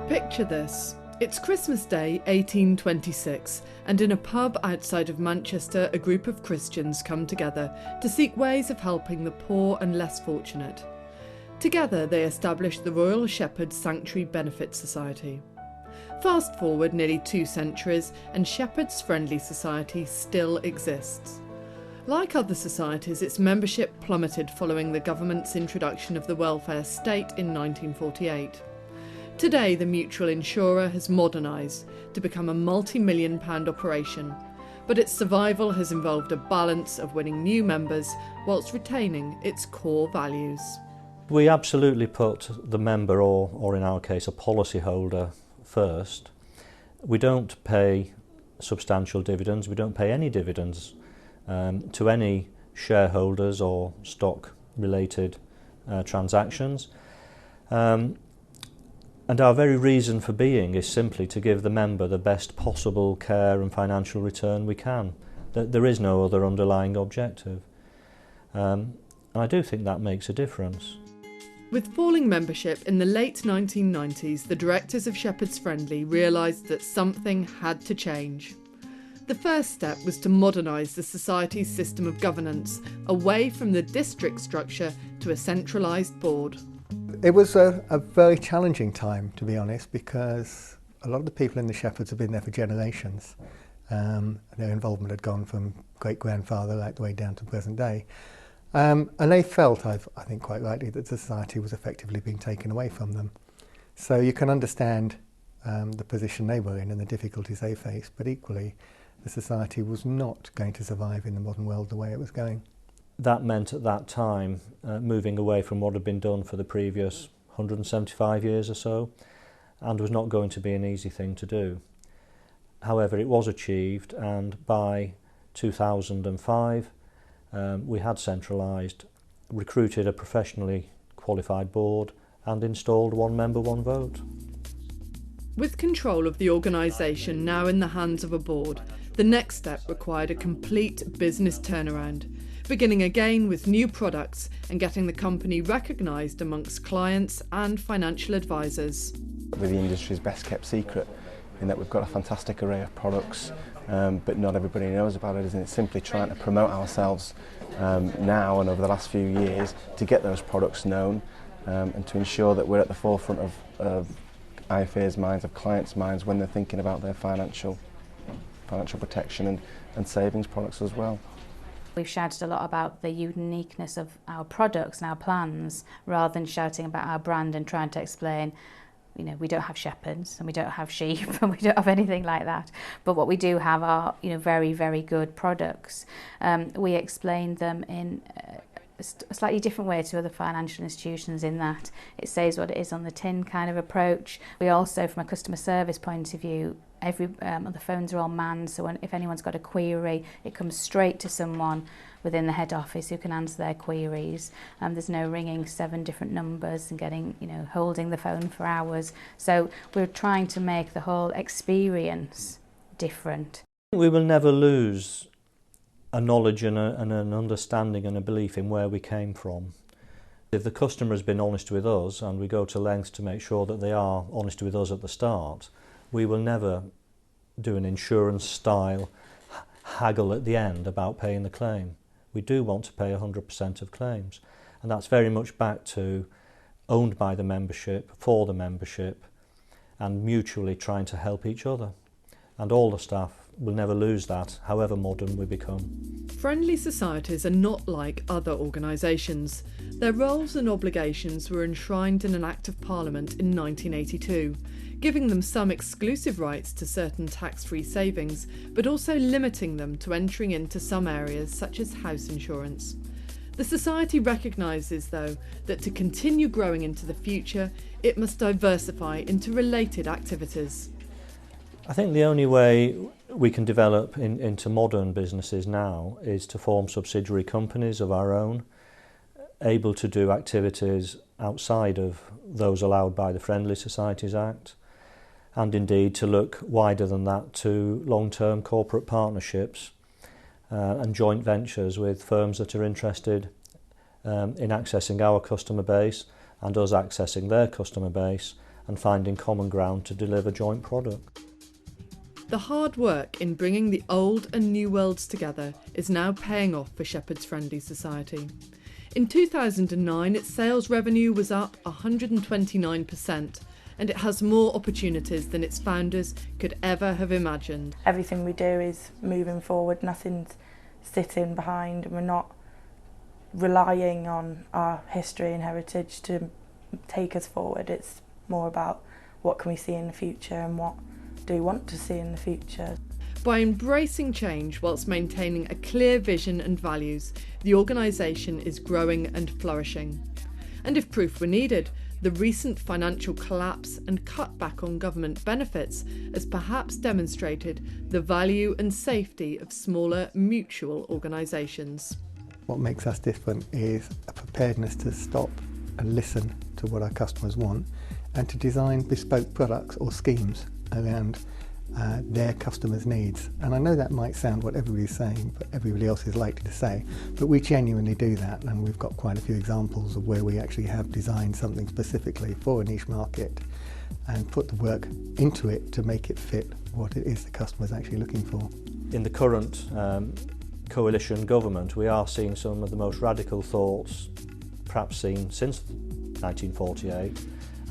Picture this. It's Christmas Day 1826, and in a pub outside of Manchester, a group of Christians come together to seek ways of helping the poor and less fortunate. Together they establish the Royal Shepherds Sanctuary Benefit Society. Fast forward nearly 2 centuries and Shepherds Friendly Society still exists. Like other societies, its membership plummeted following the government's introduction of the welfare state in 1948. Today, the mutual insurer has modernised to become a multi-million-pound operation, but its survival has involved a balance of winning new members whilst retaining its core values. We absolutely put the member, or in our case a policyholder, first. We don't pay substantial dividends, we don't pay any dividends to any shareholders or stock-related transactions. And our very reason for being is simply to give the member the best possible care and financial return we can. There is no other underlying objective. And I do think that makes a difference. With falling membership in the late 1990s, the directors of Shepherds Friendly realised that something had to change. The first step was to modernise the society's system of governance, away from the district structure to a centralised board. It was a very challenging time, to be honest, because a lot of the people in the Shepherds have been there for generations. Their involvement had gone from great-grandfather right the way down to present day. And they felt, I think quite rightly, that the society was effectively being taken away from them. So you can understand the position they were in and the difficulties they faced, but equally the society was not going to survive in the modern world the way it was going. That meant at that time moving away from what had been done for the previous 175 years or so, and was not going to be an easy thing to do. However, it was achieved, and by 2005 we had centralised, recruited a professionally qualified board and installed one member, one vote. With control of the organisation now in the hands of a board, the next step required a complete business turnaround, beginning again with new products and getting the company recognised amongst clients and financial advisors. We're the industry's best kept secret in that we've got a fantastic array of products, but not everybody knows about it, isn't it? Simply trying to promote ourselves now and over the last few years to get those products known and to ensure that we're at the forefront of IFA's minds, of clients' minds when they're thinking about their financial protection and savings products as well. We've shouted a lot about the uniqueness of our products and our plans rather than shouting about our brand and trying to explain, you know, we don't have shepherds and we don't have sheep and we don't have anything like that. But what we do have are, you know, very, very good products. We explain them in a slightly different way to other financial institutions in that it says what it is on the tin kind of approach. We also, from a customer service point of view, the phones are all manned, so if anyone's got a query, it comes straight to someone within the head office who can answer their queries. There's no ringing 7 different numbers and holding the phone for hours. So we're trying to make the whole experience different. We will never lose a knowledge and an understanding and a belief in where we came from. If the customer has been honest with us, and we go to lengths to make sure that they are honest with us at the start, we will never do an insurance style haggle at the end about paying the claim. We do want to pay 100% of claims, and that's very much back to owned by the membership, for the membership, and mutually trying to help each other. And all the staff will never lose that, however modern we become. Friendly societies are not like other organisations. Their roles and obligations were enshrined in an Act of Parliament in 1982, giving them some exclusive rights to certain tax-free savings, but also limiting them to entering into some areas such as house insurance. The Society recognises, though, that to continue growing into the future, it must diversify into related activities. I think the only way we can develop into modern businesses now is to form subsidiary companies of our own, able to do activities outside of those allowed by the Friendly Societies Act, and indeed to look wider than that to long-term corporate partnerships and joint ventures with firms that are interested in accessing our customer base and us accessing their customer base and finding common ground to deliver joint product. The hard work in bringing the old and new worlds together is now paying off for Shepherd's Friendly Society. In 2009, its sales revenue was up 129%, and it has more opportunities than its founders could ever have imagined. Everything we do is moving forward, nothing's sitting behind, and we're not relying on our history and heritage to take us forward. It's more about what can we see in the future and what do we want to see in the future. By embracing change whilst maintaining a clear vision and values, the organisation is growing and flourishing. And if proof were needed, the recent financial collapse and cutback on government benefits has perhaps demonstrated the value and safety of smaller mutual organisations. What makes us different is a preparedness to stop and listen to what our customers want and to design bespoke products or schemes around their customers' needs. And I know that might sound what everybody's saying, but everybody else is likely to say, but we genuinely do that, and we've got quite a few examples of where we actually have designed something specifically for a niche market and put the work into it to make it fit what it is the customer's actually looking for. In the current coalition government, we are seeing some of the most radical thoughts perhaps seen since 1948,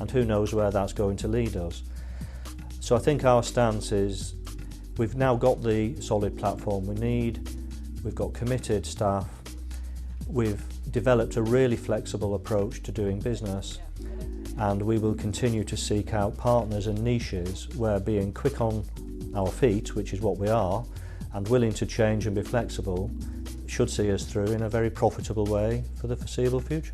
and who knows where that's going to lead us. So I think our stance is we've now got the solid platform we need, we've got committed staff, we've developed a really flexible approach to doing business, and we will continue to seek out partners and niches where being quick on our feet, which is what we are, and willing to change and be flexible should see us through in a very profitable way for the foreseeable future.